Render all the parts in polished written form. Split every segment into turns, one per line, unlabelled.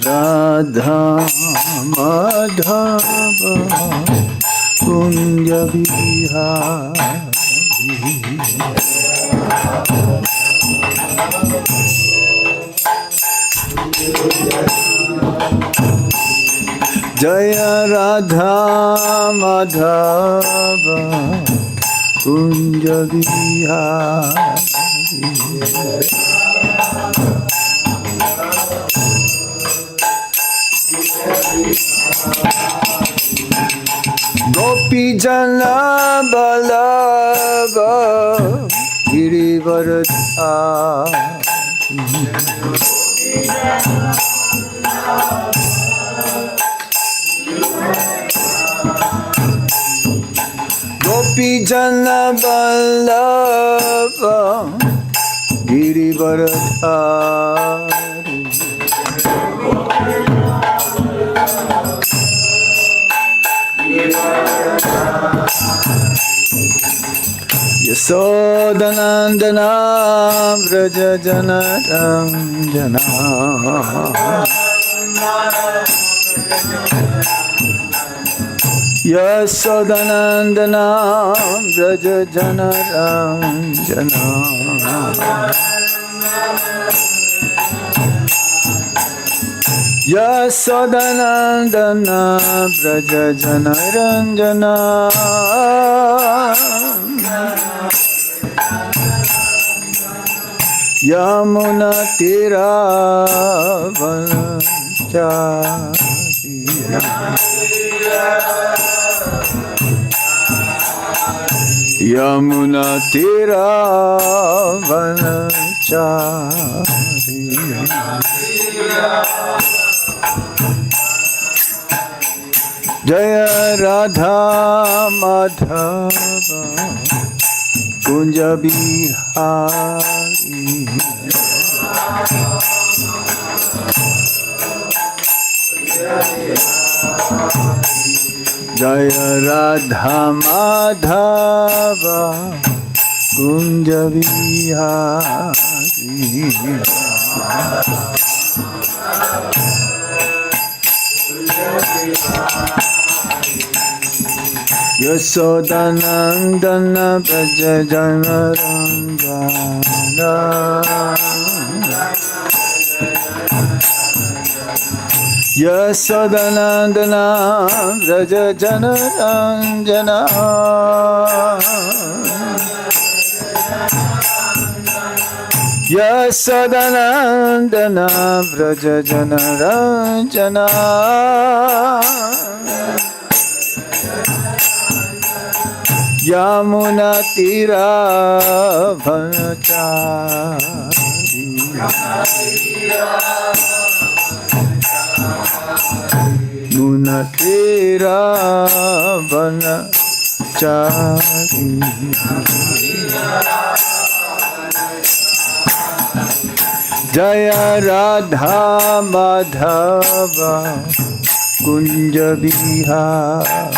Radha Madhava Kunja Vihari Jaya Radha Madhava Kunja Vihari Gopi Jana Balava Girivaradhari Gopi Jana Balava Girivaradhari Yasodanandana Vraja Janardhana Yasodanandana Vraja Janardhana Yasodanandana Vraja Janaranjana Yamuna Tira Vanachari Yamuna Tira Vanachari Jaya Radha Madhava Kunja Vihari Jaya Radha Madhava Kunja Vihari Yasodanandana Vraja Janaranjana Yasodanandana Vraja Janaranjana Yasodanandana Vraja Janaranjana Yamuna Tira Vanachari Muna Tira Vanachari Jaya Radha Madhava Kunja Vihari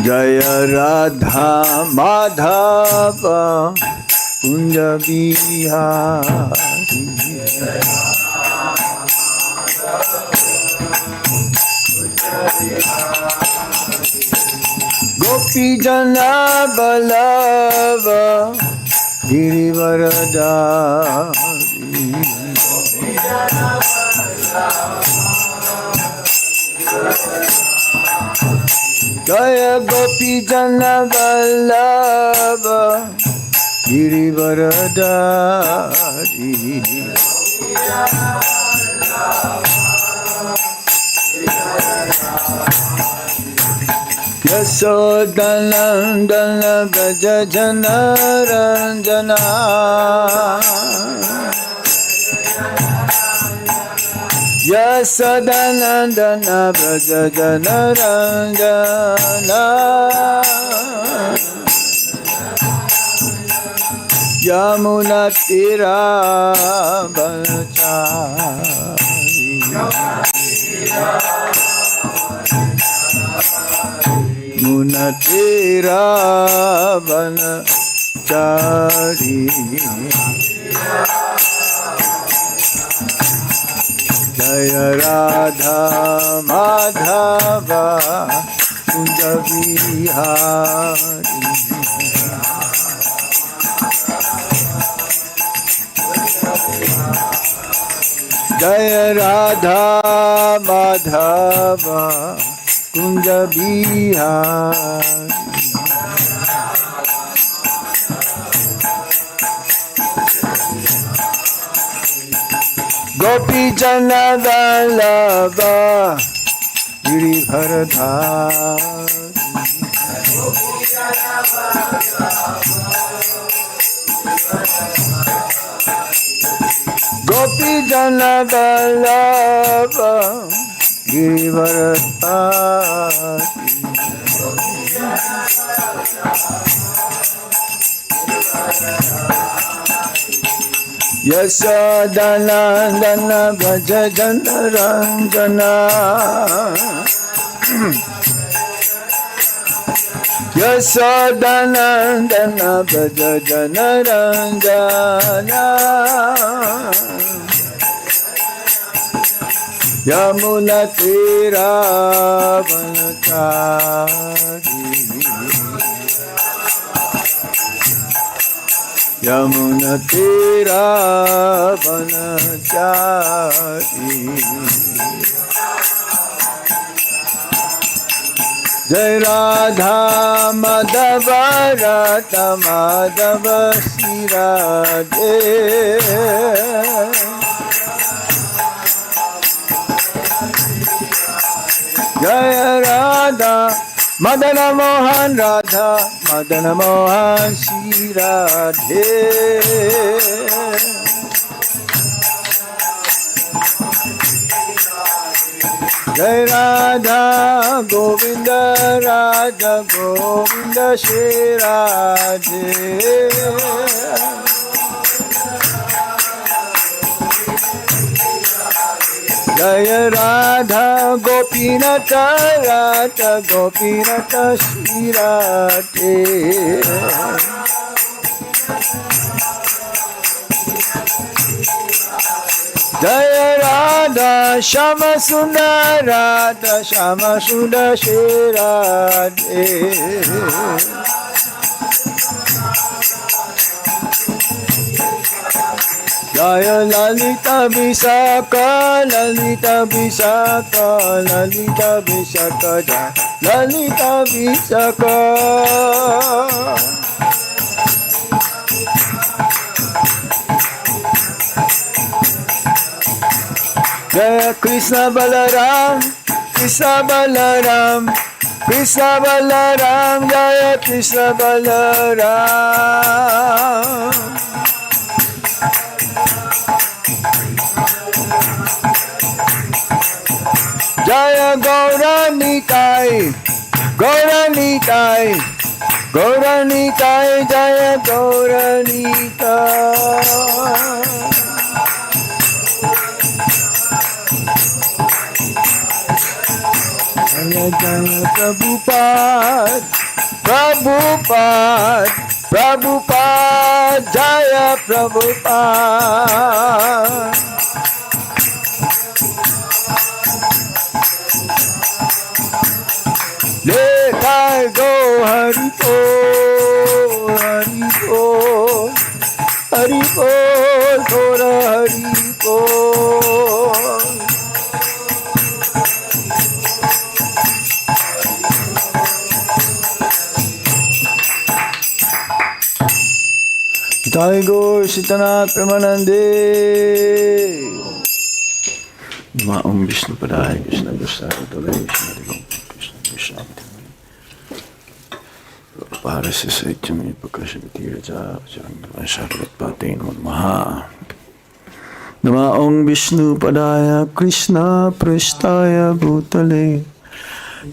Jaya Radha Madhava Kunja Vihari Gopi Jana Balava Girivaradhari Jaya Gopi Jana Vallabha Girivaradhari Yasodanandana Vraja Janaranjana Yasodanandana Vraja Janaranjana Yamuna Tira Vanachari Muna Yamunatiravanachari Jaya Radha Madhava Kunja Vihari Jaya Radha Madhava Kunja Vihari Gopi Jana Vallabha Giribharadhari Gopi Jana Vallabha Giribharadhari Yasodhanandana Braja Janardhana Yasodhanandana Braja Janardhana Yamunatiravanachari Yamunatiravanachari Jai Radha Madhava Radha Madhava Sri Radhe Jaya Radha Madana Mohan Radha Madana Mohan Shri Radhe Jai Radha Govinda Radha Govinda Shri Radhe Jaya Radha Gopinata Radha Gopinata Shri Radhe Jaya Radha Shama Sundar Radha Shama Sundar Shri Radhe Jaya Lalita Visakha Lalita Visakha Lalita Visakha Jaya Lalita Visakha Jaya Krishna Balaram Krishna Balaram Krishna Balaram Jaya Krishna Balaram Jaya Gauranitai Gauranitai Gauranitai Jaya Gauranitai Jaya Jaya Prabhupada Prabhupada Prabhupada Jaya Prabhupada Let I go Haribol Haribol Haribol Thora Haribol Jai Gaur Sitanath Premanande Brahmā and Śiva Padaya Krishna Krishna Krishna Parasya Saitya Pakashvati Raja Vacharangamasharat Patin Maha Brahmā and Śiva Padaya Krishna Prasthaya Bhutale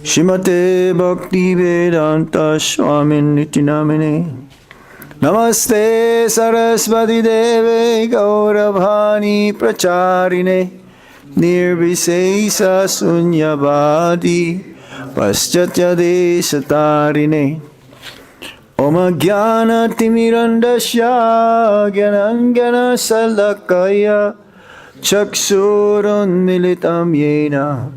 Śrimate Bhakti Vedanta Swami Niti Namine Namaste Saraswati Deve Gauravani Pracharine Nirvisesa Sunyavadi paschatyadesatarine Om Jnana Timirandasya Jnanjana Salakaya Chaksurunmilitam Yena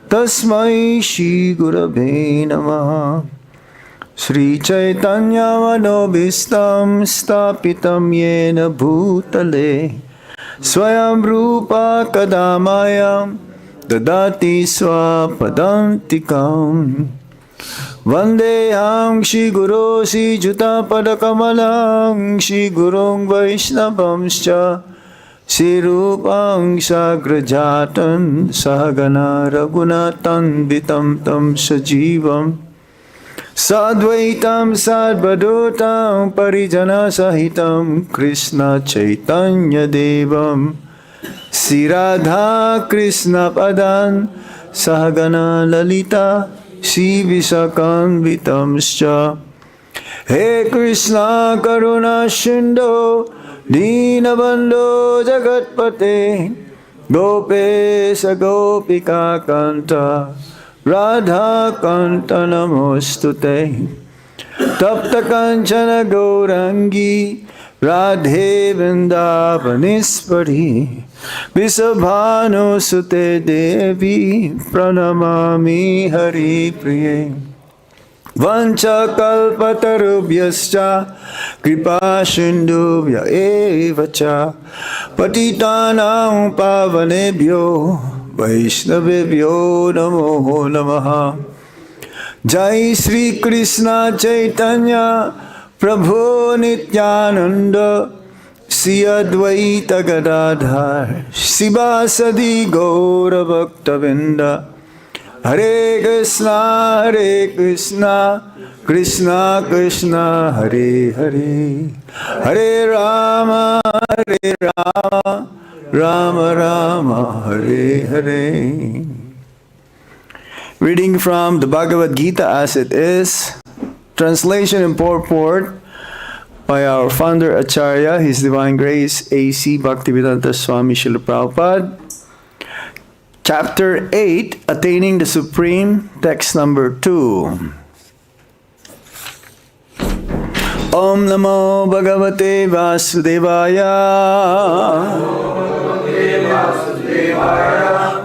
Tasmai Shri Gurave Namaha Sri Chaitanya Manobhistam Stapitam Yena Bhutale Swayam Rupa Kadamayam Dadati Swapadantikam Vandeham Shri Guru Sri Juta Padakamalam Shri Gurung Vaishnavamscha Shri Rupang Sagrajatan Sahagana Raghunatan Vitam Tam Sajivam Sadvaitam Sadvadutam Parijana Sahitam Krishna Chaitanya Devam Sri Radha Krishna Padan Sahagana Lalita Shri Visakanvitamscha He Krishna Karuna Sindhu Dinabandhu Jagatpate Gopesa Gopika Kanta Radha Kanta Namostute Tapta Kanchana Gaurangi Radhe Vrindavanispari Visabhanu Sute Devi Pranamami Hari Priye Vancha kalpatarubhyascha kripa sindhubhya evacha patitanam pavanebhyo vaishnavebhyo namo namaha Jai Sri Krishna Chaitanya Prabhu Nityananda Sri Advaita Gadadhar Sivasadi Gaura Bhaktavinda Hare Krishna Krishna Krishna Hare Hare Hare Rama Rama Rama Hare Hare. Reading from the Bhagavad Gita as it is, translation and purport by our founder Acharya, His Divine Grace A.C. Bhaktivedanta Swami Srila Prabhupada. Chapter 8, Attaining the Supreme, text number 2. Om Namo Bhagavate Vasudevaya.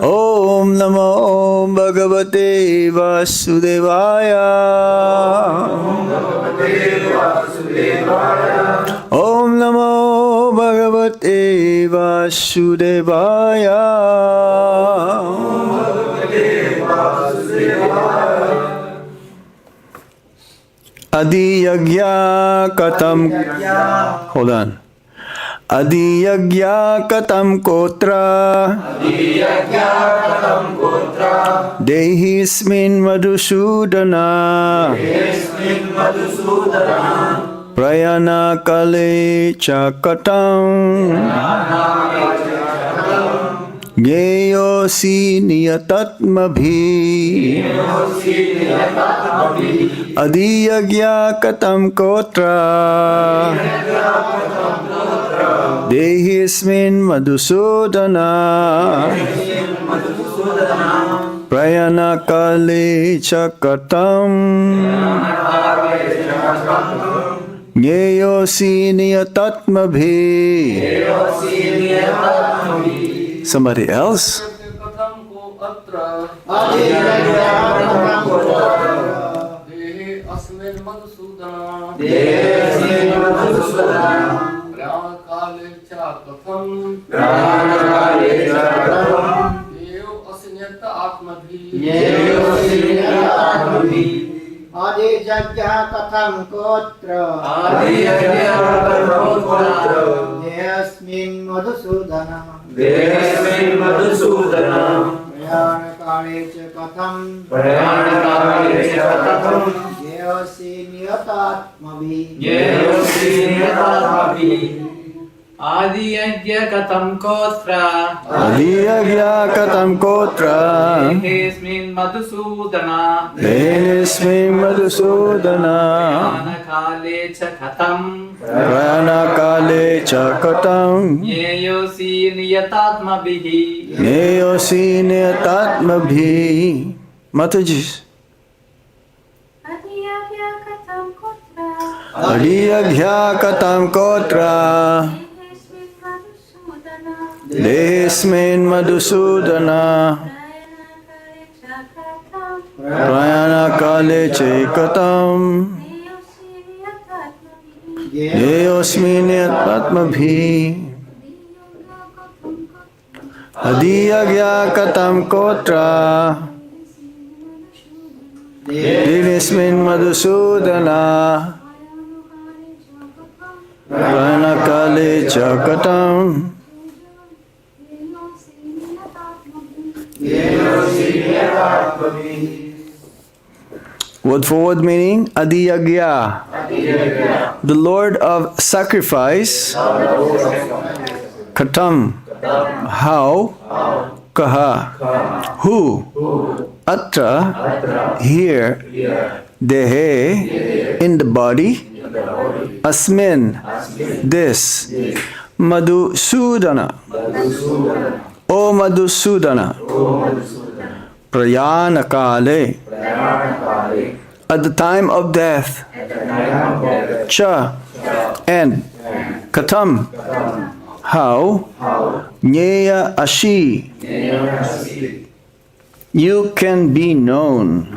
Om Namo Bhagavate Vasudevaya. Om Namo Bhagavate Vasudevaya. Adhiyajñaḥ kathaṁ. Hold on. Adhiyajñaḥ kathaṁ kotra. Dehe smin Madhusūdana. Prayāṇa-kāle ca kathaṁ. Jñeyo niyatātmabhiḥ. Adhiyajñaḥ kathaṁ kotra. Dehe smin Madhusūdana. Prayāṇa-kāle ca kathaṁ. Jñeyo niyatātmabhiḥ. Somebody else?
Dehe asmin Madhusūdana. Prayāṇa-kāle ca katham. Jñeyo niyata-ātmabhiḥ.
adhiyajñaḥ kathaṁ kotra. Asmin Madhusūdana. Prayāṇa-kāle ca katham. Jñeyo niyatātmabhiḥ.
Adhiyajñaḥ kathaṁ kotra.
Adhiyajñaḥ kathaṁ kotra.
Dehe smin Madhusūdana.
Dehe smin Madhusūdana.
Prayāṇa-kāle ca katham.
Prayāṇa-kāle ca kathaṁ.
jñeyo niyatātmabhiḥ.
Jñeyo niyatātmabhiḥ. Mataji. adhiyajñaḥ kathaṁ kotra dehe smin Madhusūdana prayāṇa-kāle kathaṁ jñeyo smin niyata-ātmabhiḥ adhiyajñaḥ kathaṁ kotra dehe smin Madhusūdana prayāṇa-kāle kathaṁ. Word for word meaning, adhiyajñaḥ, the Lord of sacrifice, kathaṁ, how, kaha, who, atra, here, dehe, in the body, asmin, this, Madhusūdana, O Madhusūdana, prayāṇa-kāle, at the time of death, cha, and kathaṁ, how, jñeyaḥ, you can be known,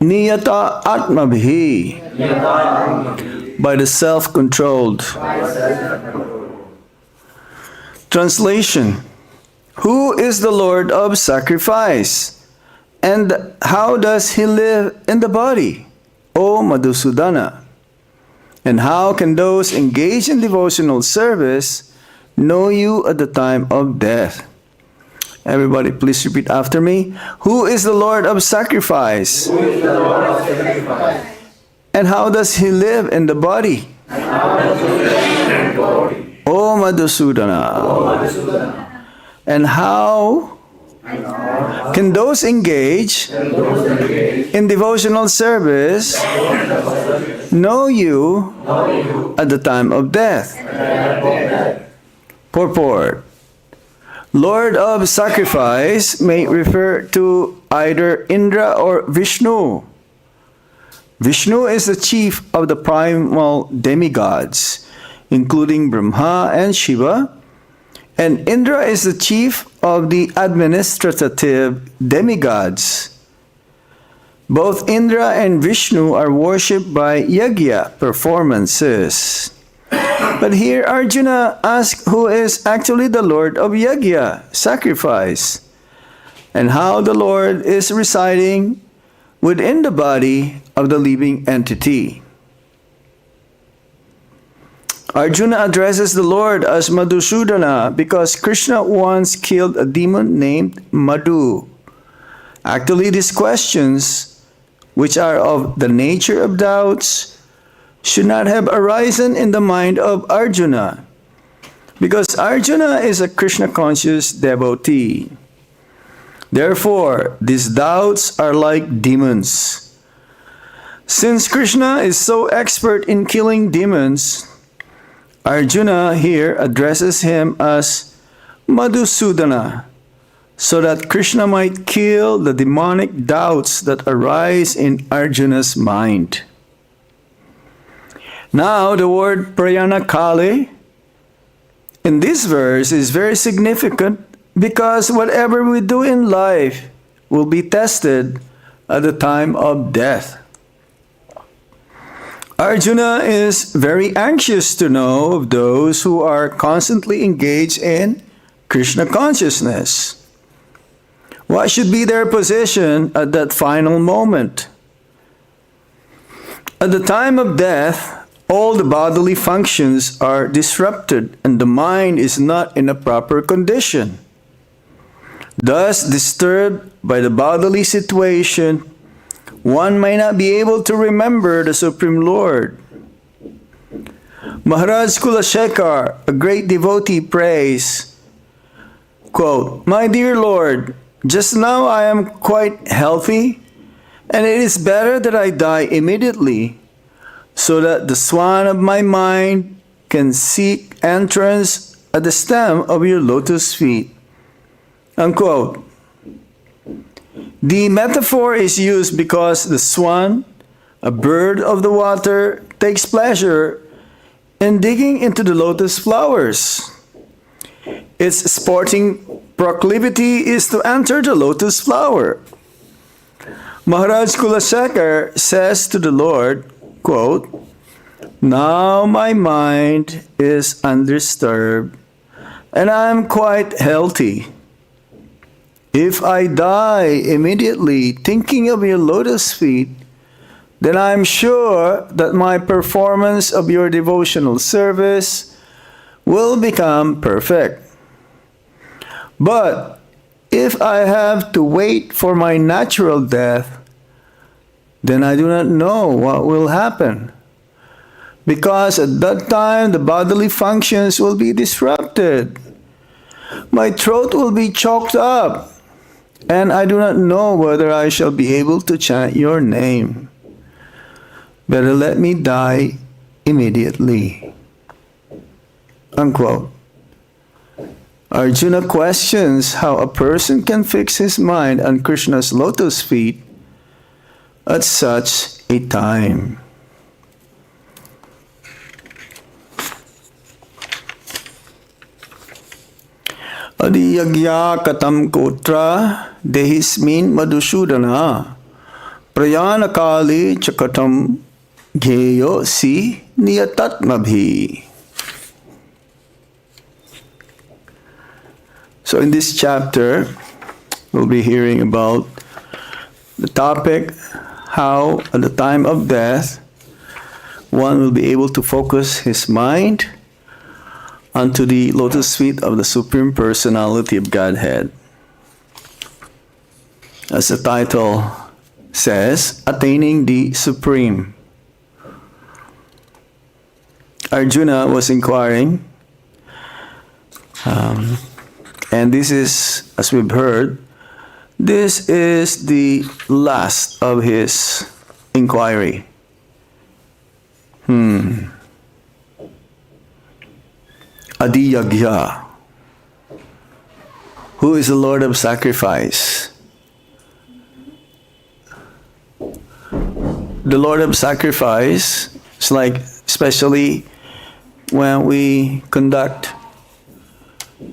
niyata-ātmabhiḥ, by the self-controlled. Translation: Who is the Lord of sacrifice? And how does he live in the body, O Madhusūdana? And how can those engaged in devotional service know you at the time of death? Everybody, please repeat after me. Who is the Lord of sacrifice?
Who is the Lord of sacrifice?
And how does he live in the body?
And how does he live in the body?
O Madhusūdana.
O Madhusūdana.
And how can those engaged in devotional service know you at the time of death? Purport: Lord of sacrifice may refer to either Indra or Viṣṇu. Viṣṇu is the chief of the primal demigods, including Brahmā and Śiva, and Indra is the chief of the administrative demigods. Both Indra and Viṣṇu are worshipped by yajña performances. But here Arjuna asks who is actually the Lord of yajña, sacrifice, and how the Lord is residing within the body of the living entity. Arjuna addresses the Lord as Madhusūdana because Krishna once killed a demon named Madhu. Actually, these questions, which are of the nature of doubts, should not have arisen in the mind of Arjuna, because Arjuna is a Krishna-conscious devotee. Therefore, these doubts are like demons. Since Krishna is so expert in killing demons, Arjuna here addresses him as Madhusūdana, so that Krishna might kill the demonic doubts that arise in Arjuna's mind. Now, the word prayāṇa-kāle in this verse is very significant because whatever we do in life will be tested at the time of death. Arjuna is very anxious to know of those who are constantly engaged in Krishna consciousness. What should be their position at that final moment? At the time of death, all the bodily functions are disrupted and the mind is not in a proper condition. Thus, disturbed by the bodily situation, one may not be able to remember the Supreme Lord. Maharaja Kulashekar, a great devotee, prays, quote, "My dear Lord, just now I am quite healthy, and it is better that I die immediately, so that the swan of my mind can seek entrance at the stem of your lotus feet." Unquote. The metaphor is used because the swan, A bird of the water takes pleasure in digging into the lotus flowers. Its sporting proclivity is to enter the lotus flower. Maharaj Kulasekar says to the Lord, quote, "Now my mind is undisturbed and I am quite healthy. If I die immediately thinking of your lotus feet, then I am sure that my performance of your devotional service will become perfect. But if I have to wait for my natural death, then I do not know what will happen, because at that time the bodily functions will be disrupted. My throat will be choked up, and I do not know whether I shall be able to chant your name. Better let me die immediately." Unquote. Arjuna questions how a person can fix his mind on Krishna's lotus feet at such a time. Adhiyajñaḥ kathaṁ dehe smin Madhusūdana prayāṇa-kāle kathaṁ jñeyo niyatātmabhiḥ. So in this chapter, we'll be hearing about the topic, how at the time of death, one will be able to focus his mind onto the lotus feet of the Supreme Personality of Godhead. As the title says, attaining the Supreme. Arjuna was inquiring, and this is, as we've heard, this is the last of his inquiry. Adhiyajñaḥ. Who is the Lord of Sacrifice? The Lord of Sacrifice is like, especially when we conduct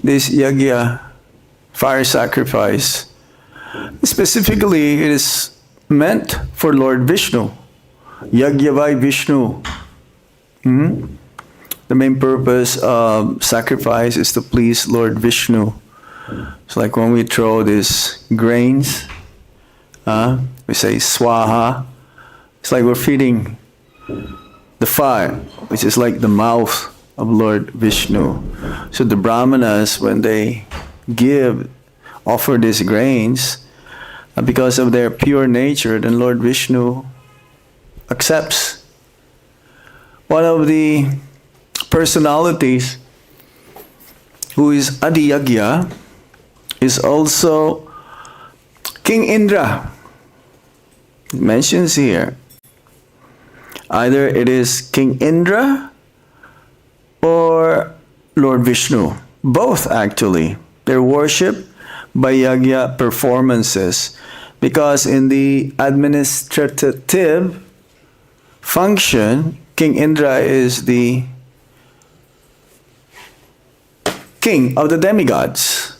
this yajña, fire sacrifice, specifically it is meant for Lord Viṣṇu. Yajña Viṣṇu. The main purpose of sacrifice is to please Lord Viṣṇu. It's like when we throw these grains, we say swaha. It's like we're feeding the fire, which is like the mouth of Lord Viṣṇu. So the Brahmanas, when they offer these grains, because of their pure nature, then Lord Viṣṇu accepts. One of the personalities who is adhiyajñaḥ is also King Indra. It mentions here. Either it is King Indra or Lord Viṣṇu. Both actually. They're worshipped by yajña performances, because in the administrative function, King Indra is the king of the demigods.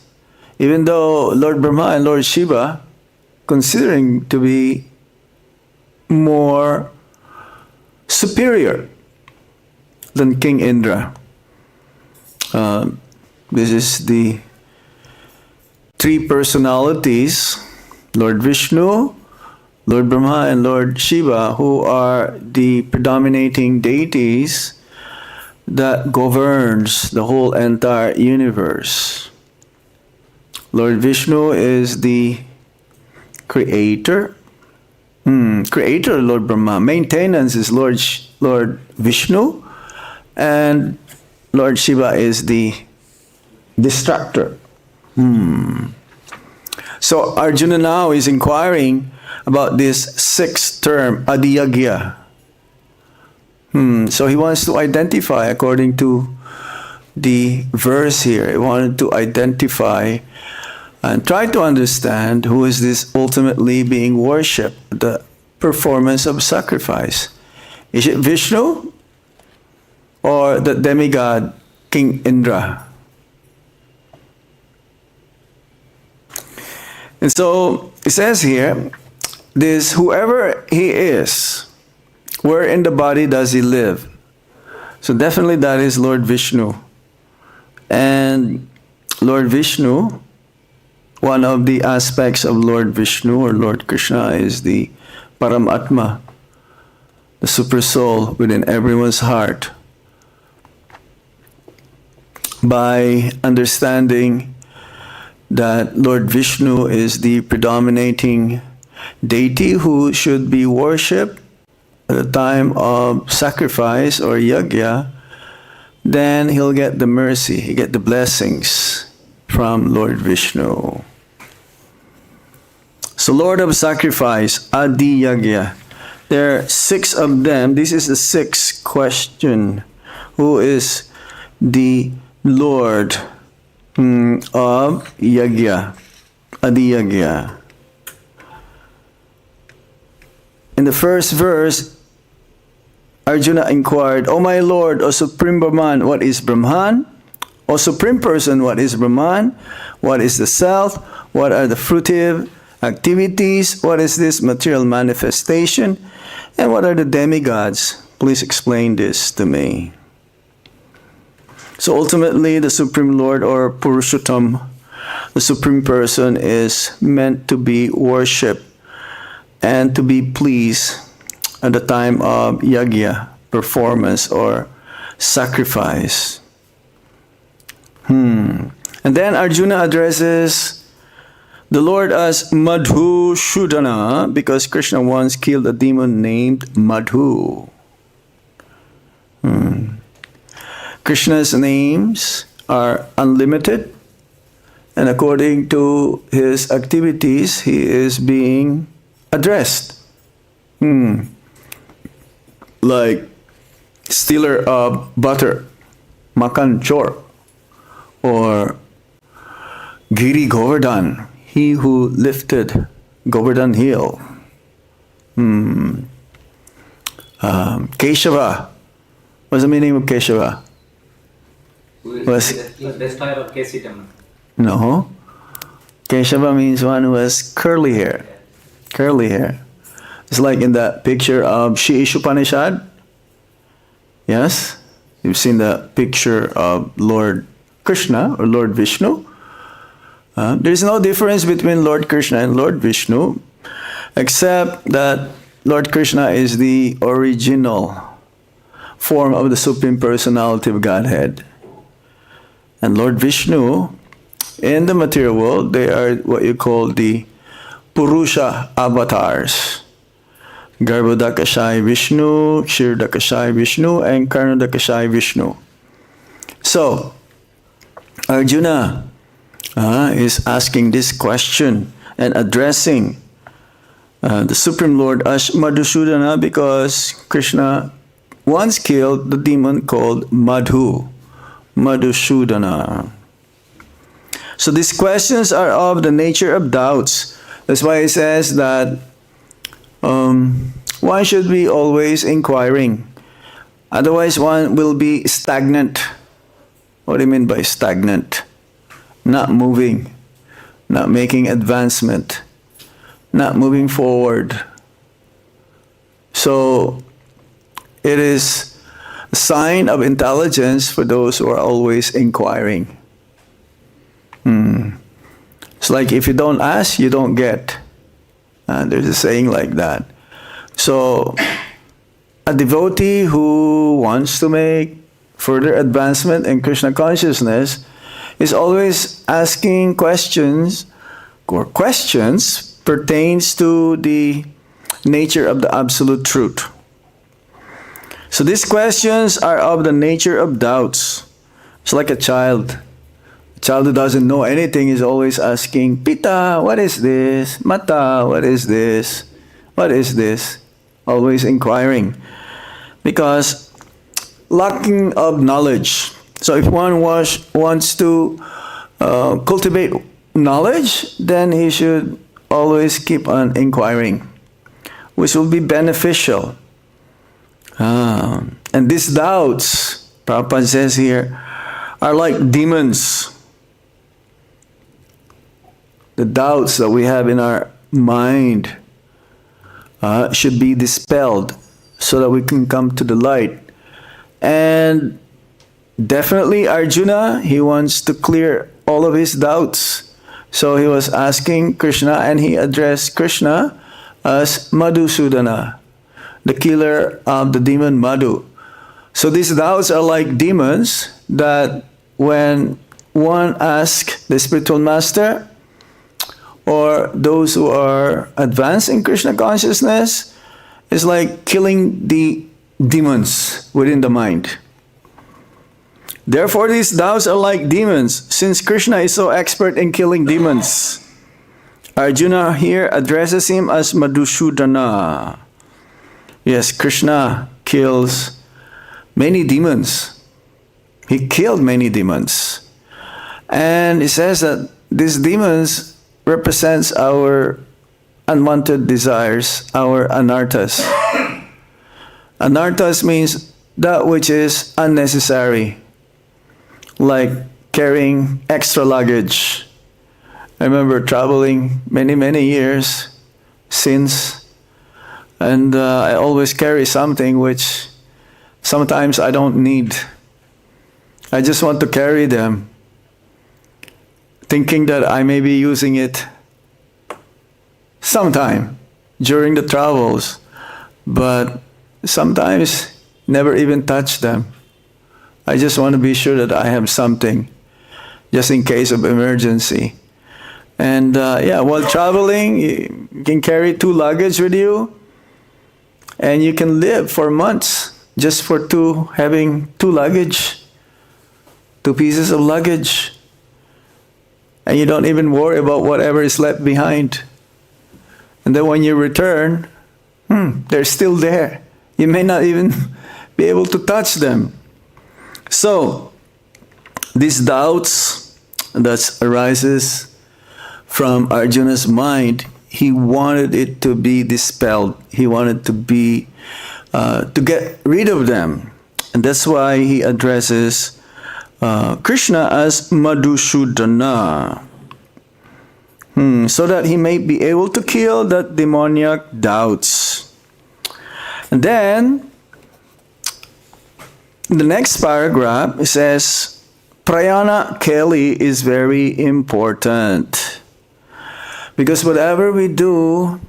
Even though Lord Brahmā and Lord Śiva considering to be more superior than King Indra. This is the three personalities, Lord Viṣṇu, Lord Brahmā, and Lord Śiva, who are the predominating deities that governs the whole entire universe. Lord Viṣṇu is the creator. Creator, Lord Brahmā. Maintenance is Lord Viṣṇu, and Lord Śiva is the destructor. So Arjuna now is inquiring about this sixth term, adhiyajñaḥ. So he wants to identify, according to the verse here, he wanted to identify and try to understand who is this ultimately being worshipped, the performance of sacrifice? Is it Vishnu or the demigod King Indra? And so it says here, this whoever he is, where in the body does he live? So definitely that is Lord Vishnu. And Lord Vishnu, one of the aspects of Lord Vishnu or Lord Krishna is the Paramatma, the super soul within everyone's heart. By understanding that Lord Vishnu is the predominating deity who should be worshipped at the time of sacrifice or yajña, then he'll get the mercy, he'll get the blessings from Lord Vishnu. So Lord of sacrifice, adhiyajñaḥ. There are 6 of them. This is the 6th question. Who is the Lord of yajña, adhiyajñaḥ? In the first verse, Arjuna inquired, O my Lord, O Supreme Brahman, what is Brahman? O Supreme Person, what is Brahman? What is the Self? What are the fruitive activities? What is this material manifestation? And what are the demigods? Please explain this to me. So ultimately, the Supreme Lord or Purushottam, the Supreme Person, is meant to be worshipped and to be pleased at the time of yajña, performance or sacrifice. And then Arjuna addresses the Lord as Madhusūdana because Krishna once killed a demon named Madhu. Krishna's names are unlimited, and according to his activities, he is being addressed. Like stealer of butter, makan chor, or Giri Govardhan, he who lifted Govardhan hill. Keshava, what's the meaning of Keshava?
Destroyer of Kesitam.
No. Keshava means one who has curly hair. Curly hair. It's like in that picture of Shri Ishopanishad. Yes? You've seen the picture of Lord Krishna or Lord Vishnu. There's no difference between Lord Krishna and Lord Vishnu, except that Lord Krishna is the original form of the Supreme Personality of Godhead. And Lord Vishnu, in the material world, they are what you call the Purusha avatars. Garbhodakashai Vishnu, Kshirodakashai Vishnu, and Karnodakashai Vishnu. So, Arjuna is asking this question and addressing the Supreme Lord as Madhusūdana because Krishna once killed the demon called Madhusūdana. So these questions are of the nature of doubts. That's why it says that one should be always inquiring. Otherwise, one will be stagnant. What do you mean by stagnant? Not moving, not making advancement, not moving forward. So, it is a sign of intelligence for those who are always inquiring. It's like if you don't ask, you don't get. There's a saying like that. So, a devotee who wants to make further advancement in Krishna consciousness is always asking questions, or questions pertains to the nature of the absolute truth. So these questions are of the nature of doubts. It's like a child. A child who doesn't know anything is always asking, Pita, what is this? Mata, what is this? What is this? Always inquiring. Because lacking of knowledge. So if one wants to cultivate knowledge, then he should always keep on inquiring. which will be beneficial. And these doubts, Prabhupada says here, are like demons. The doubts that we have in our mind should be dispelled so that we can come to the light. And definitely Arjuna, he wants to clear all of his doubts. So he was asking Krishna, and he addressed Krishna as Madhusūdana, the killer of the demon Madhu. So these doubts are like demons that when one asks the spiritual master or those who are advanced in Krishna consciousness, it's like killing the demons within the mind. Therefore, these doubts are like demons, since Krishna is so expert in killing demons. Arjuna here addresses him as Madhusūdana. Yes, Krishna kills many demons. He killed many demons. And he says that these demons represents our unwanted desires, our anarthas. Anarthas means that which is unnecessary, like carrying extra luggage. I remember traveling many years since, and I always carry something which sometimes I don't need. I just want to carry them, thinking that I may be using it sometime during the travels, but sometimes never even touch them. I just want to be sure that I have something, just in case of emergency. And while traveling, you can carry 2 luggage with you, and you can live for months just for having 2 luggage, 2 pieces of luggage. And you don't even worry about whatever is left behind. And then when you return, they're still there. You may not even be able to touch them. So, these doubts that arises from Arjuna's mind, he wanted it to be dispelled. He wanted to get rid of them. And that's why he addresses Krishna as Madhusūdana, so that he may be able to kill that demoniac doubts. And then, in the next paragraph, it says, prayāṇa-kāle is very important. Because whatever we do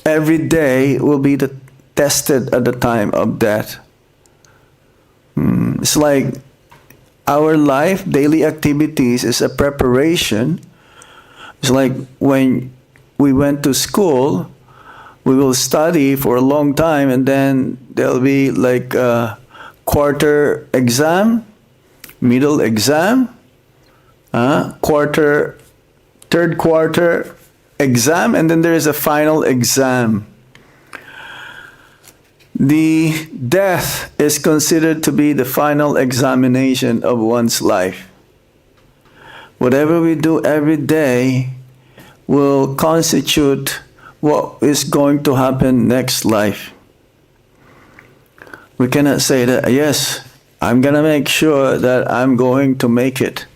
every day will be tested at the time of death. It's like our life, daily activities is a preparation. It's like when we went to school, we will study for a long time, and then there'll be like a quarter exam, middle exam, third quarter exam, and then there is a final exam. The death is considered to be the final examination of one's life. Whatever we do every day will constitute what is going to happen next life. We cannot say that, yes, I'm going to make sure that I'm going to make it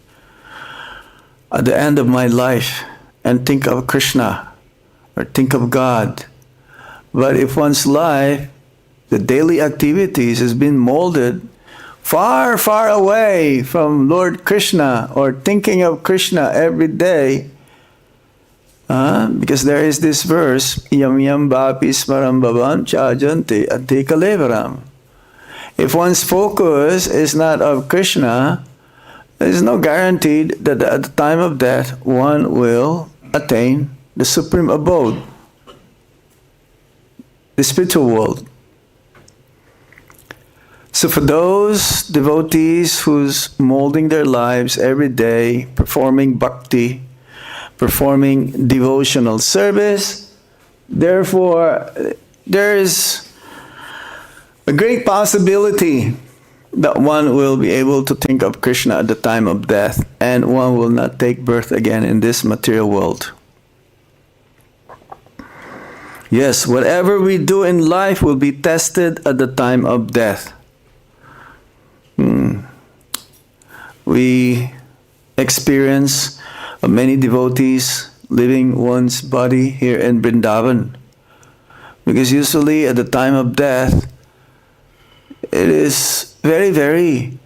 at the end of my life and think of Krishna or think of God. But if one's life, the daily activities has been molded far, far away from Lord Krishna or thinking of Krishna every day, because there is this verse, yam yam bhapi smaram bhavam chajanti adhikalevaram. If one's focus is not of Krishna, there is no guarantee that at the time of death one will attain the supreme abode, the spiritual world. So for those devotees who's molding their lives every day, performing bhakti, performing devotional service, therefore there is a great possibility that one will be able to think of Krishna at the time of death, and one will not take birth again in this material world. Yes, whatever we do in life will be tested at the time of death. We experience many devotees leaving one's body here in Vrindavan. Because usually at the time of death, it is very, very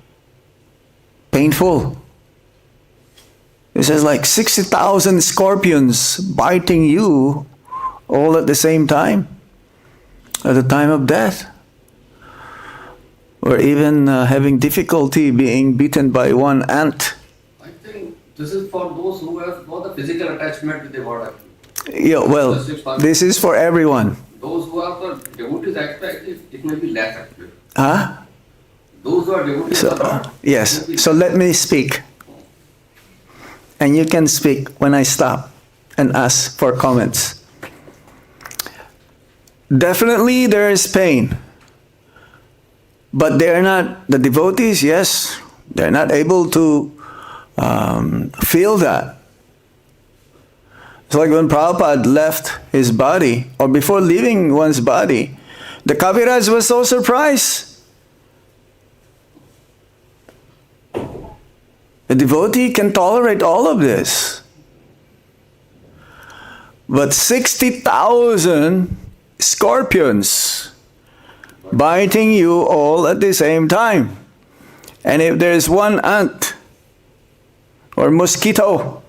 painful. It says like 60,000 scorpions biting you all at the same time, at the time of death. Or even having difficulty being bitten by one ant.
I think this is for those who have got the physical attachment with the body.
Yeah, well, this is for everyone.
Those who are the devotees active, it may be less active.
Huh?
Those who are devotees
So,
are not.
yes, so let me speak. And you can speak when I stop and ask for comments. Definitely there is pain. But they're not, the devotees, yes, they're not able to feel that. It's like when Prabhupada left his body, or before leaving one's body, the Kaviraj was so surprised. A devotee can tolerate all of this. But 60,000 scorpions biting you all at the same time. And if there's one ant or mosquito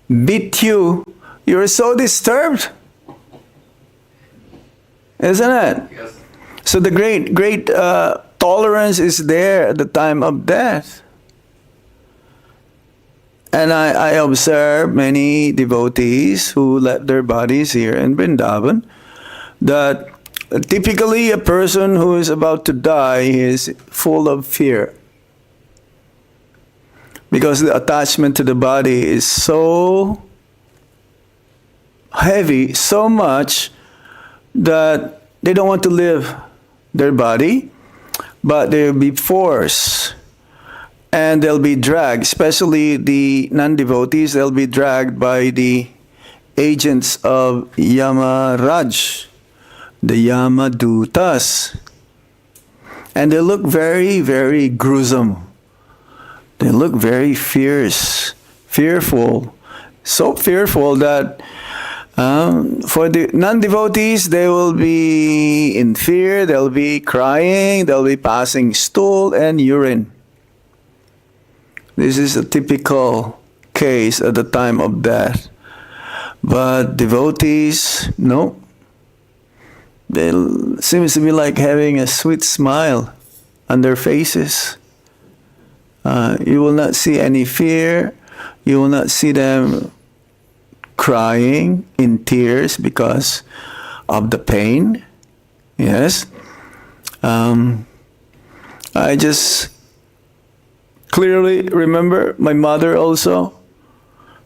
bit you, you're so disturbed. Isn't it?
Yes.
So the great tolerance is there at the time of death. And I observe many devotees who left their bodies here in Vrindavan, that typically a person who is about to die is full of fear. Because the attachment to the body is so heavy, so much, that they don't want to leave their body, but they'll be forced. And they'll be dragged, especially the non-devotees, they'll be dragged by the agents of Yamaraj, the Yamadutas. And they look very, very gruesome. They look very fierce, fearful. So fearful that for the non-devotees, they will be in fear, they'll be crying, they'll be passing stool and urine. This is a typical case at the time of death. But devotees, no. They seems to be like having a sweet smile on their faces. You will not see any fear. You will not see them crying in tears because of the pain. Yes. I just clearly remember my mother also,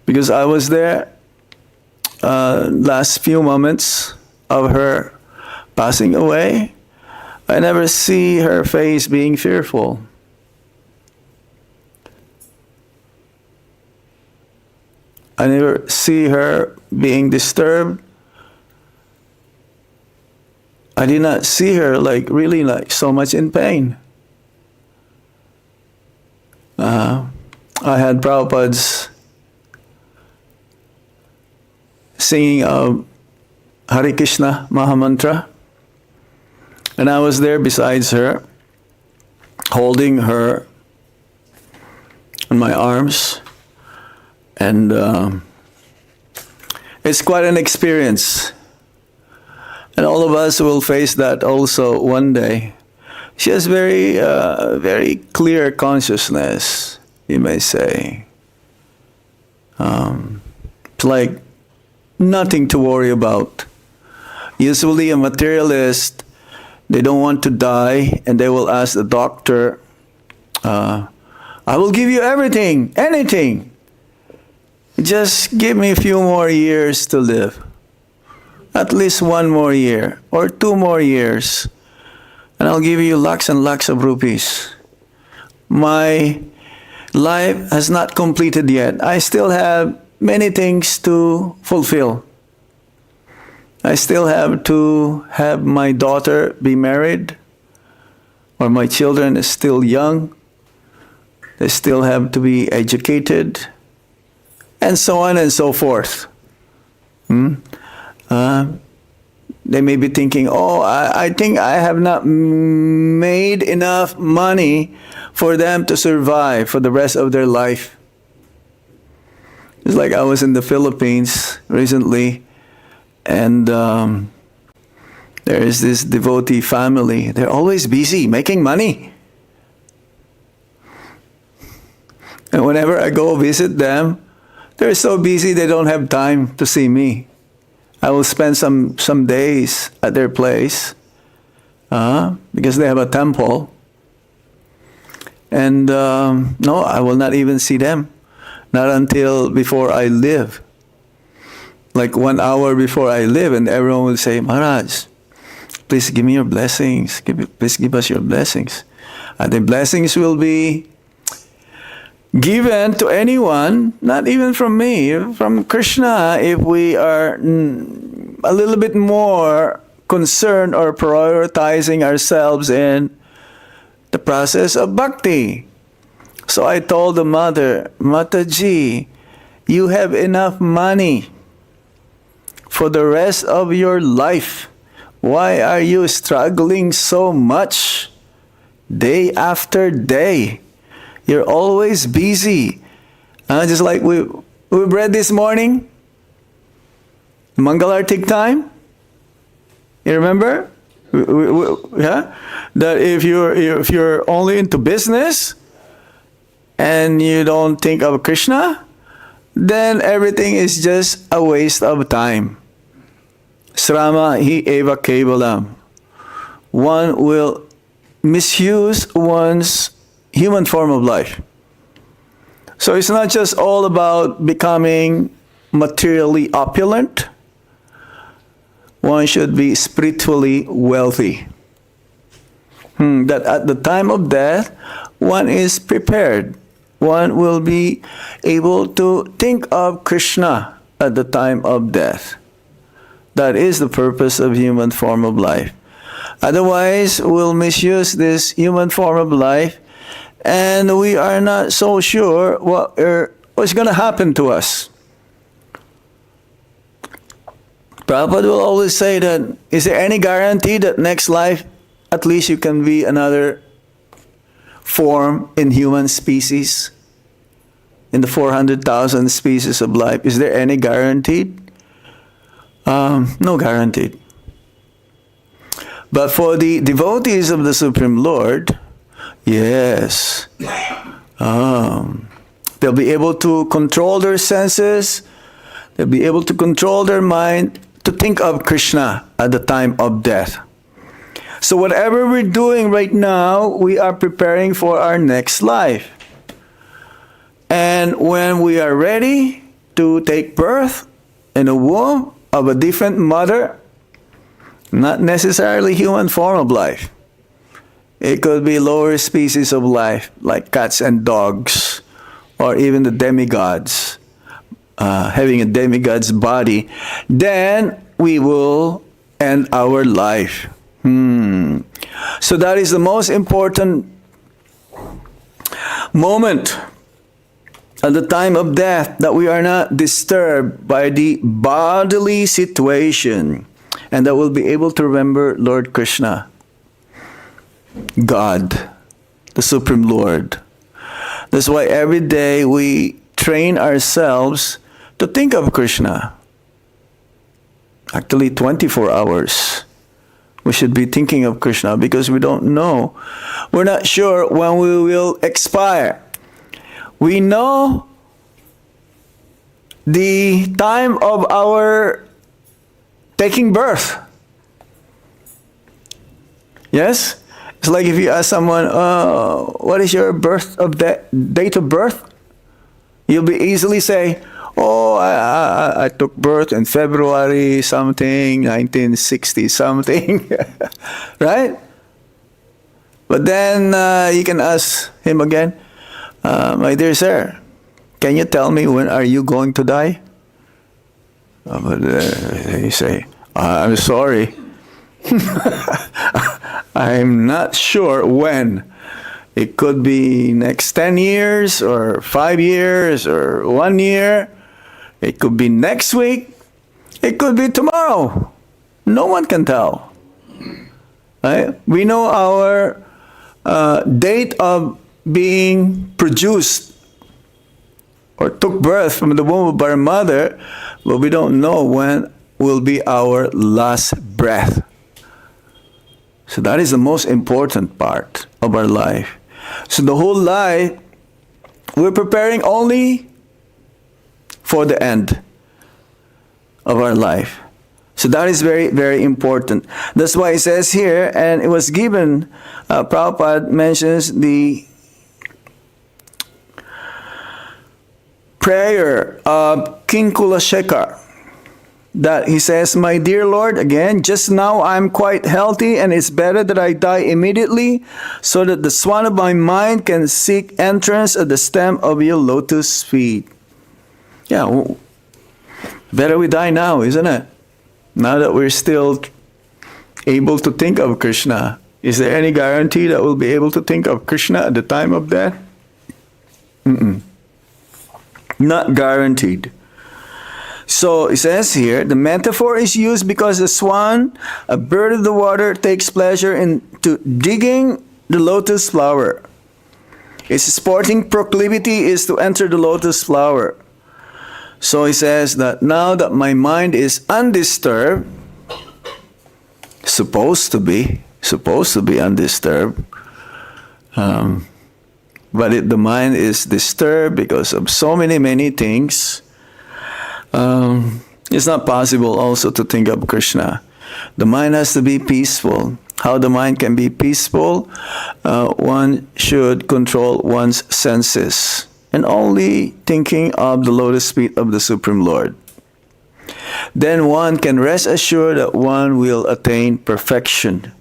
because I was there last few moments of her passing away. I never see her face being fearful. I never see her being disturbed. I did not see her really so much in pain. I had Prabhupada's singing of Hare Krishna Mahamantra, and I was there besides her, holding her in my arms, and it's quite an experience. And all of us will face that also one day. She has very clear consciousness, you may say. It's like nothing to worry about. Usually a materialist, they don't want to die, and they will ask the doctor, I will give you everything, anything. Just give me a few more years to live. At least 1 more year or 2 more years. And I'll give you lakhs and lakhs of rupees. My life has not completed yet. I still have many things to fulfill. I still have to have my daughter be married, or my children are still young. They still have to be educated, and so on and so forth. They may be thinking, oh, I think I have not made enough money for them to survive for the rest of their life. It's like I was in the Philippines recently, and there is this devotee family. They're always busy making money. And whenever I go visit them, they're so busy they don't have time to see me. I will spend some days at their place because they have a temple. And no, I will not even see them. Not until before I leave. Like 1 hour before I leave, and everyone will say, Maharaj, please give me your blessings. Please give us your blessings. And the blessings will be given to anyone, not even from me, from Krishna, if we are a little bit more concerned or prioritizing ourselves in the process of bhakti. So I told the mother, Mataji, you have enough money for the rest of your life. Why are you struggling so much day after day? You're always busy. Just like we read this morning, Mangalartik time. You remember? Yeah? That if you're only into business and you don't think of Krishna, then everything is just a waste of time. Srama hi eva kevalam. One will misuse one's human form of life. So it's not just all about becoming materially opulent. One should be spiritually wealthy. That at the time of death, one is prepared. One will be able to think of Krishna at the time of death. That is the purpose of human form of life. Otherwise, we'll misuse this human form of life, and we are not so sure what's going to happen to us. Prabhupada will always say that, is there any guarantee that next life, at least you can be another form in human species? In the 400,000 species of life, is there any guaranteed? No guaranteed. But for the devotees of the Supreme Lord, yes. They'll be able to control their senses. They'll be able to control their mind to think of Krishna at the time of death. So whatever we're doing right now, we are preparing for our next life. And when we are ready to take birth in a womb of a different mother, not necessarily human form of life. It could be lower species of life, like cats and dogs, or even the demigods, having a demigod's body. Then we will end our life. So that is the most important moment at the time of death, that we are not disturbed by the bodily situation, and that we'll be able to remember Lord Krishna, God, the Supreme Lord. That's why every day we train ourselves to think of Krishna. Actually, 24 hours. We should be thinking of Krishna, because we don't know. We're not sure when we will expire. We know the time of our taking birth. Yes? It's like if you ask someone, what is your date of birth? You'll be easily say, oh, I took birth in February something, 1960 something. Right? But then you can ask him again, my dear sir, can you tell me when are you going to die? But you say, I'm sorry. I'm not sure when. It could be next 10 years or 5 years or 1 year. It could be next week. It could be tomorrow. No one can tell. Right? We know our date of being produced or took birth from the womb of our mother, but we don't know when will be our last breath. So that is the most important part of our life. So the whole life, we're preparing only for the end of our life. So that is very, very important. That's why it says here, and it was given, Prabhupada mentions the prayer of King Kulashekar, that he says, "My dear Lord, again, just now I'm quite healthy, and it's better that I die immediately, so that the swan of my mind can seek entrance at the stem of your lotus feet." Yeah, well, better we die now, isn't it? Now that we're still able to think of Krishna. Is there any guarantee that we'll be able to think of Krishna at the time of death? Not guaranteed. So it says here, the metaphor is used because the swan, a bird of the water, takes pleasure in digging the lotus flower. Its sporting proclivity is to enter the lotus flower. So he says that now that my mind is undisturbed, supposed to be undisturbed, but if the mind is disturbed because of so many things, it's not possible also to think of Krishna. The mind has to be peaceful. How the mind can be peaceful? One should control one's senses and only thinking of the lotus feet of the Supreme Lord. Then one can rest assured that one will attain perfection.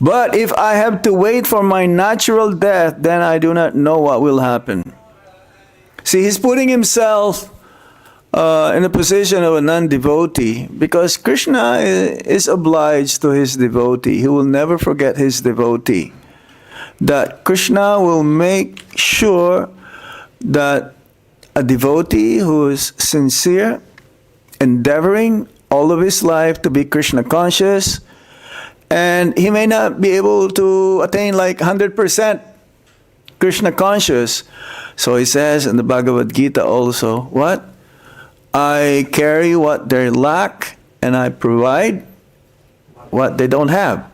But if I have to wait for my natural death, then I do not know what will happen. See, he's putting himself in the position of a non-devotee, because Krishna is obliged to his devotee. He will never forget his devotee. That Krishna will make sure that a devotee who is sincere, endeavoring all of his life to be Krishna conscious, and he may not be able to attain like 100% Krishna conscious. So he says in the Bhagavad Gita also, what? I carry what they lack, and I provide what they don't have.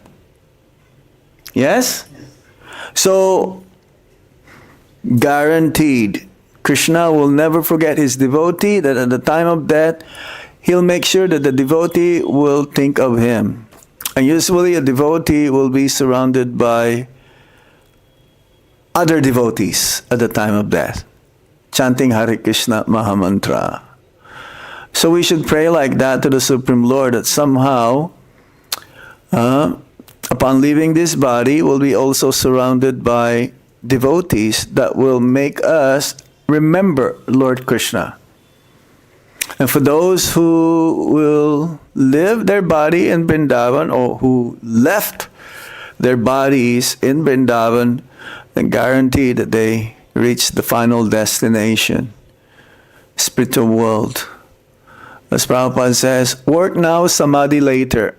Yes? So, guaranteed, Krishna will never forget his devotee, that at the time of death, he'll make sure that the devotee will think of him. And usually a devotee will be surrounded by other devotees at the time of death, chanting Hare Krishna Mahamantra. So we should pray like that to the Supreme Lord, that somehow, upon leaving this body, we'll be also surrounded by devotees that will make us remember Lord Krishna. And for those who will live their body in Vrindavan, or who left their bodies in Vrindavan, then guarantee that they reach the final destination, spiritual world. As Prabhupada says, work now, samadhi later.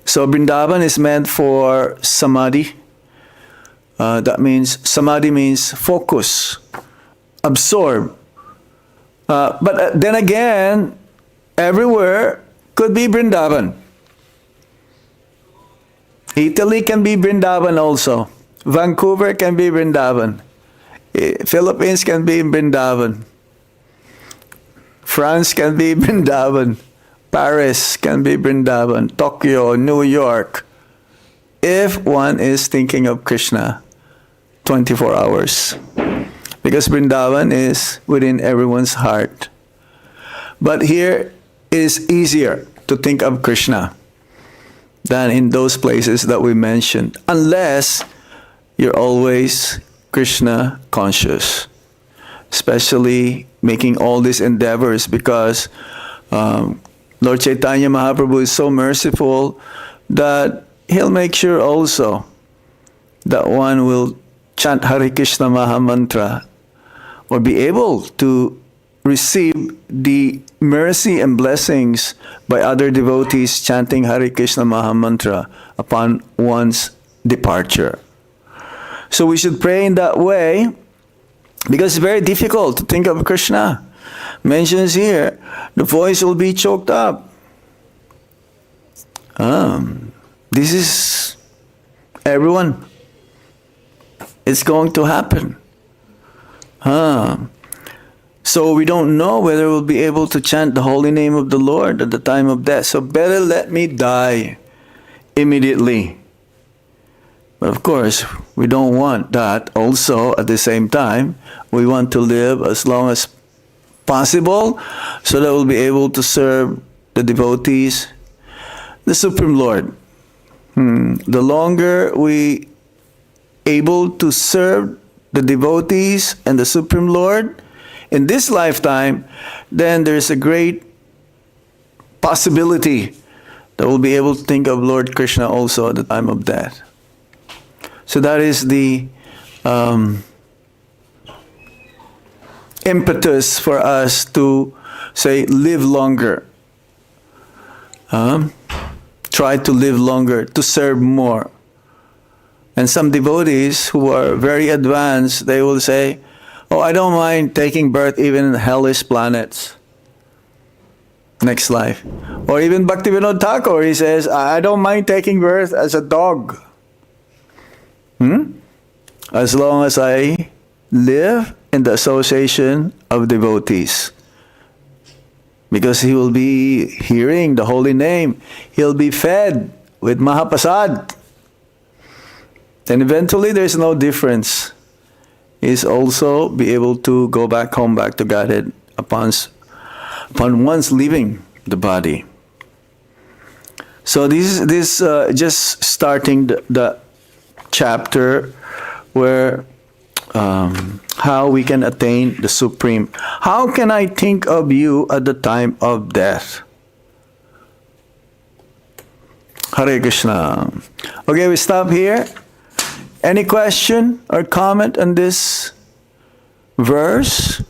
So Vrindavan is meant for samadhi. That means, samadhi means focus, absorb. But then again, everywhere could be Vrindavan. Italy can be Vrindavan also. Vancouver can be Vrindavan. Philippines can be Vrindavan. France can be Vrindavan. Paris can be Vrindavan. Tokyo, New York. If one is thinking of Krishna 24 hours. Because Vrindavan is within everyone's heart. But here it is easier to think of Krishna than in those places that we mentioned. Unless you're always Krishna conscious. Especially making all these endeavors because Lord Chaitanya Mahaprabhu is so merciful that he'll make sure also that one will chant Hare Krishna Maha Mantra or be able to receive the mercy and blessings by other devotees chanting Hare Krishna Maha Mantra upon one's departure. So we should pray in that way because it's very difficult to think of Krishna. Mentions here, the voice will be choked up. This is everyone. It's going to happen. So we don't know whether we'll be able to chant the holy name of the Lord at the time of death. So better let me die immediately. But of course, we don't want that also at the same time. We want to live as long as possible so that we'll be able to serve the devotees, the Supreme Lord. The longer we able to serve the devotees and the Supreme Lord in this lifetime, then there's a great possibility that we'll be able to think of Lord Krishna also at the time of death. So that is the impetus for us to say, live longer. Try to live longer, to serve more. And some devotees who are very advanced, they will say, oh, I don't mind taking birth even in hellish planets. Next life. Or even Bhaktivinoda Thakur, he says, I don't mind taking birth as a dog. As long as I live in the association of devotees. Because he will be hearing the holy name. He'll be fed with Mahapasad. And eventually there's no difference. He's also be able to go back home, back to Godhead upon once leaving the body. So this just starting the chapter where how we can attain the Supreme. How can I think of you at the time of death? Hare Krishna. Okay, we stop here. Any question or comment on this verse?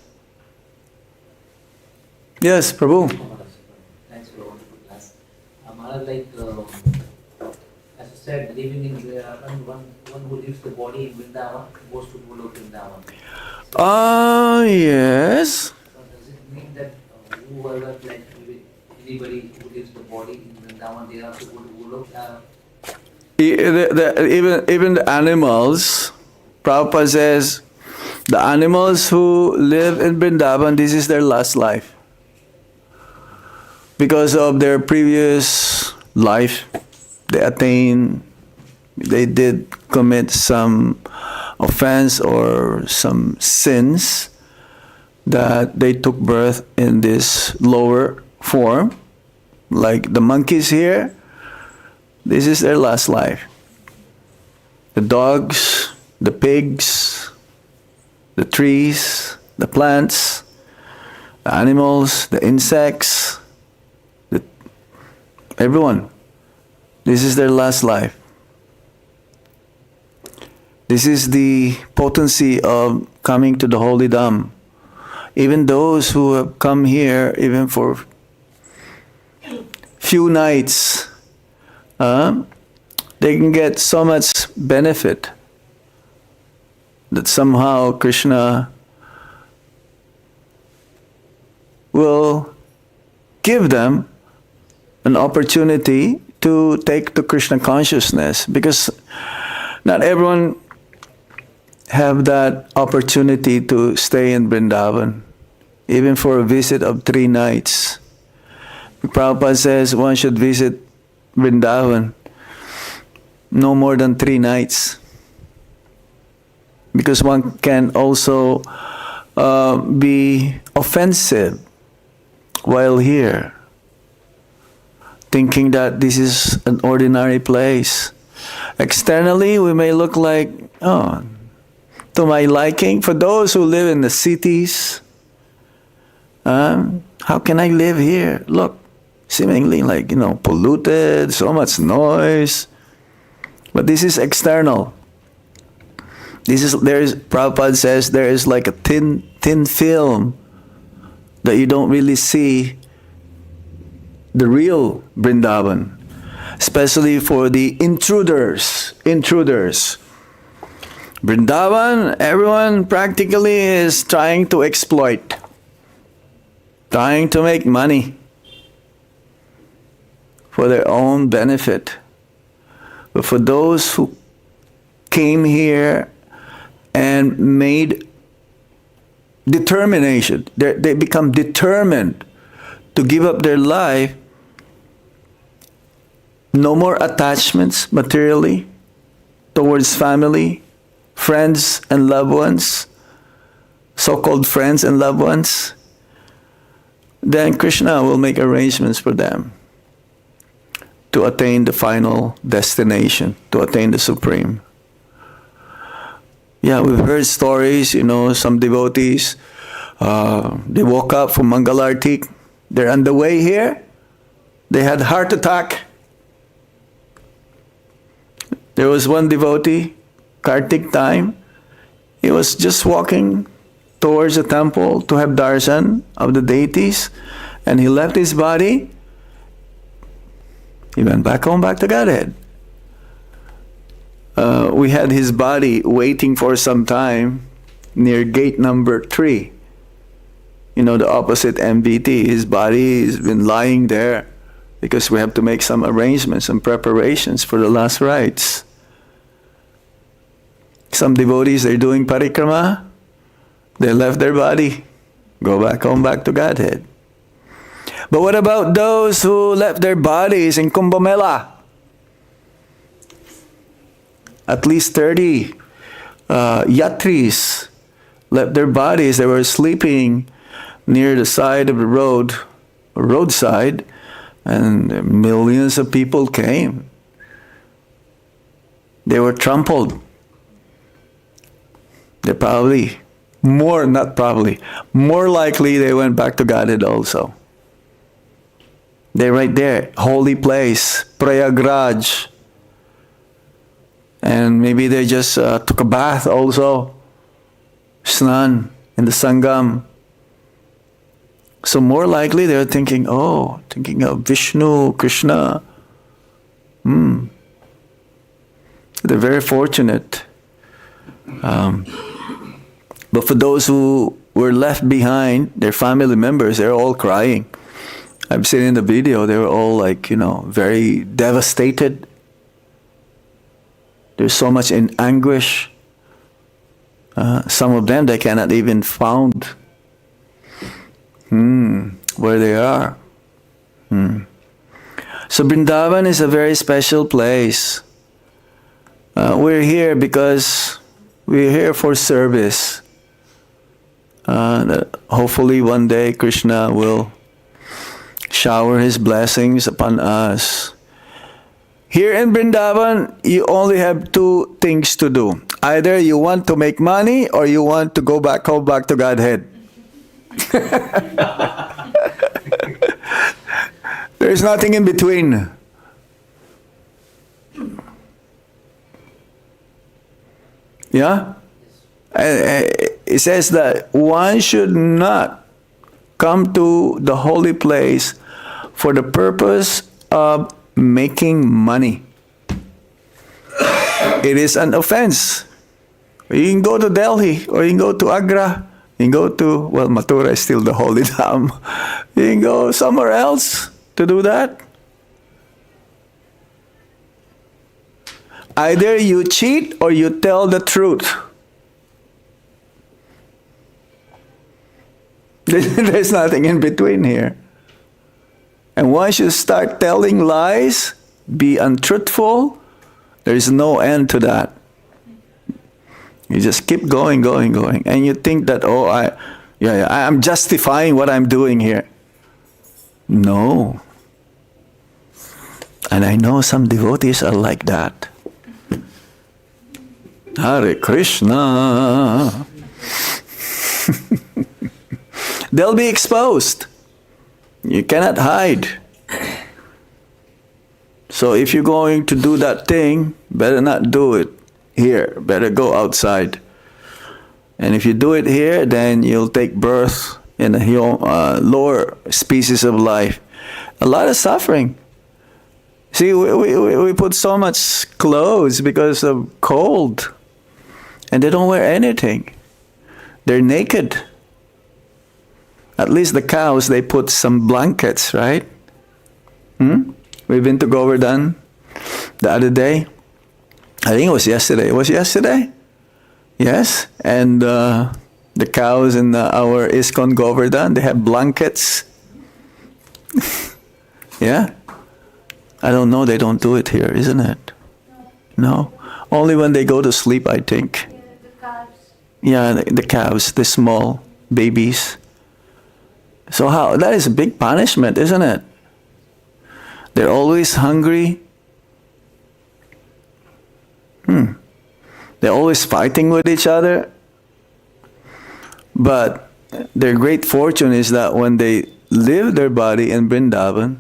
Yes, Prabhu.
Thanks for a wonderful class. Maharaj, as you said, living in Vrindavan, one who leaves the body in Vrindavan goes to Vrindavan.
Yes.
So does it mean that whoever, anybody who leaves the body in Vrindavan, they have to go to Golok?
Even the animals, Prabhupada says, the animals who live in Vrindavan, this is their last life. Because of their previous life, they did commit some offense or some sins that they took birth in this lower form, like the monkeys here. This is their last life. The dogs, the pigs, the trees, the plants, the animals, the insects, everyone. This is their last life. This is the potency of coming to the Holy Dham. Even those who have come here, even for few nights, they can get so much benefit that somehow Krishna will give them an opportunity to take to Krishna consciousness, because not everyone have that opportunity to stay in Vrindavan, even for a visit of 3 nights. Prabhupada says one should visit Vrindavan no more than 3 nights, because one can also be offensive while here, thinking that this is an ordinary place. Externally, we may look like, to my liking. For those who live in the cities, How can I live here? Look, seemingly like, polluted, so much noise. But this is external. Prabhupada says there is like a thin film that you don't really see the real Vrindavan, especially for the intruders. Vrindavan, everyone practically is trying to exploit, trying to make money for their own benefit. But for those who came here and made determination, they become determined to give up their life, no more attachments materially towards family, friends and loved ones, so-called friends and loved ones, then Krishna will make arrangements for them to attain the final destination, to attain the Supreme. Yeah, we've heard stories, some devotees, they woke up from Mangalartik, they're on the way here, they had heart attack. There was one devotee, Kartik time, he was just walking towards the temple to have darshan of the deities, and he left his body. He went back home, back to Godhead. We had his body waiting for some time near gate number 3. The opposite MVT. His body has been lying there because we have to make some arrangements and preparations for the last rites. Some devotees, they're doing parikrama. They left their body, go back home, back to Godhead. But what about those who left their bodies in Kumbh Mela? At least 30 yatris left their bodies. They were sleeping near the side of the roadside, and millions of people came. They were trampled. They more likely they went back to Godhead also. They're right there, holy place, Prayagraj. And maybe they just took a bath also, snan in the Sangam. So more likely they're thinking of Vishnu, Krishna. They're very fortunate. But for those who were left behind, their family members, they're all crying. I've seen in the video, they were all very devastated. There's so much in anguish. Some of them, they cannot even found where they are. So Vrindavan is a very special place. We're here because we're here for service. Hopefully one day Krishna will shower his blessings upon us. Here in Vrindavan, you only have 2 things to do. Either you want to make money or you want to go back home, back to Godhead. There's nothing in between. Yeah? It says that one should not come to the holy place for the purpose of making money. It is an offense. You can go to Delhi, or you can go to Agra, you can go to, Mathura is still the holy dham. You can go somewhere else to do that. Either you cheat or you tell the truth. There's nothing in between here. And once you start telling lies, be untruthful, there is no end to that. You just keep going. And you think that, I'm justifying what I'm doing here. No. And I know some devotees are like that. Hare Krishna. they'll be exposed. You cannot hide. So if you're going to do that thing, better not do it here. Better go outside. And if you do it here, then you'll take birth in a lower species of life. A lot of suffering. See, we put so much clothes because of cold. And they don't wear anything. They're naked. At least the cows, they put some blankets, right? We've been to Govardhan the other day. I think it was yesterday. It was yesterday? Yes. And the cows in our ISKCON Govardhan, they have blankets. Yeah? I don't know, they don't do it here, isn't it? No? Only when they go to sleep, I think.
The calves.
Yeah, the calves, the small babies. So how? That is a big punishment, isn't it? They're always hungry. They're always fighting with each other. But their great fortune is that when they leave their body in Vrindavan,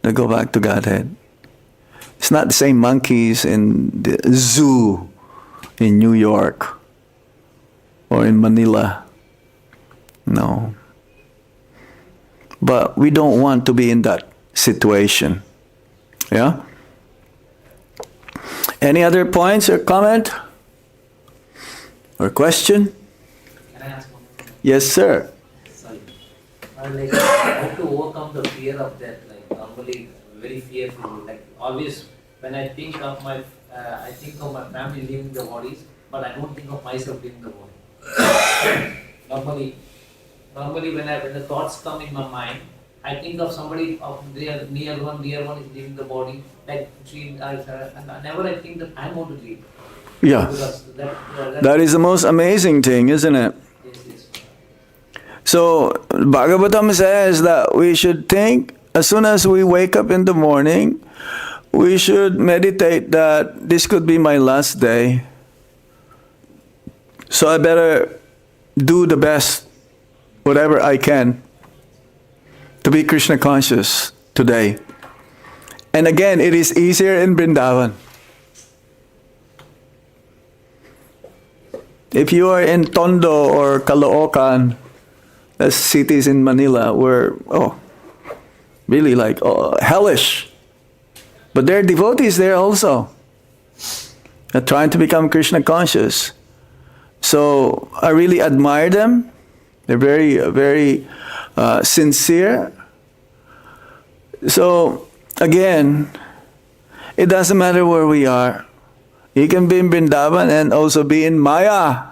they go back to Godhead. It's not the same monkeys in the zoo in New York or in Manila. No. But we don't want to be in that situation. Yeah? Any other points or comment? Or question?
Can I ask one more?
Yes, sir.
Sorry. Like, how to overcome the fear of death? Like, normally, very fearful. Like, always, when I think of my family leaving the bodies, but I don't think of myself leaving the body. Normally, when the thoughts come in my mind, I think of somebody of their near one is leaving the body. Like, and never I think that I'm going to leave.
Yeah.
Because
That is the most amazing thing, isn't it?
yes.
So, Bhagavatam says that we should think, as soon as we wake up in the morning, we should meditate that this could be my last day. So I better do the best, whatever I can, to be Krishna conscious today. And again, it is easier in Vrindavan. If you are in Tondo or Caloocan, that's cities in Manila where, really like hellish. But there are devotees there also. They're trying to become Krishna conscious. So I really admire them. They're very, very sincere. So again, it doesn't matter where we are. You can be in Vrindavan and also be in Maya.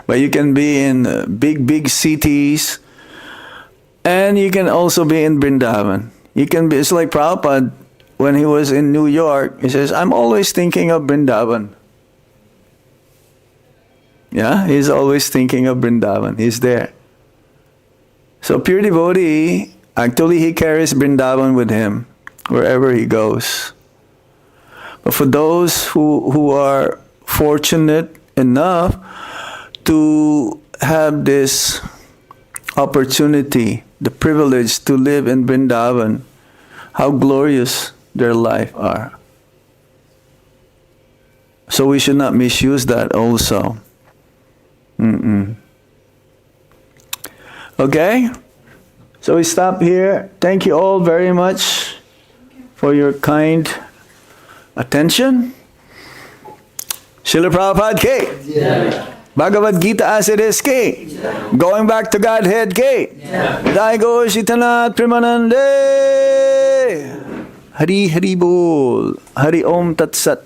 But you can be in big cities, and you can also be in Vrindavan. You can be, it's like Prabhupada, when he was in New York, he says, I'm always thinking of Vrindavan. Yeah, he's always thinking of Vrindavan. He's there. So pure devotee, actually he carries Vrindavan with him wherever he goes. But for those who are fortunate enough to have this opportunity, the privilege to live in Vrindavan, how glorious their life are. So we should not misuse that also. Okay? So we stop here. Thank you all very much for your kind attention. Srila Prabhupada K.
Yeah.
Bhagavad Gita as it is K. Going back to Godhead K. Jai Go Shitanath Premanande. Hari Hari Bol. Hari Om Tat Sat.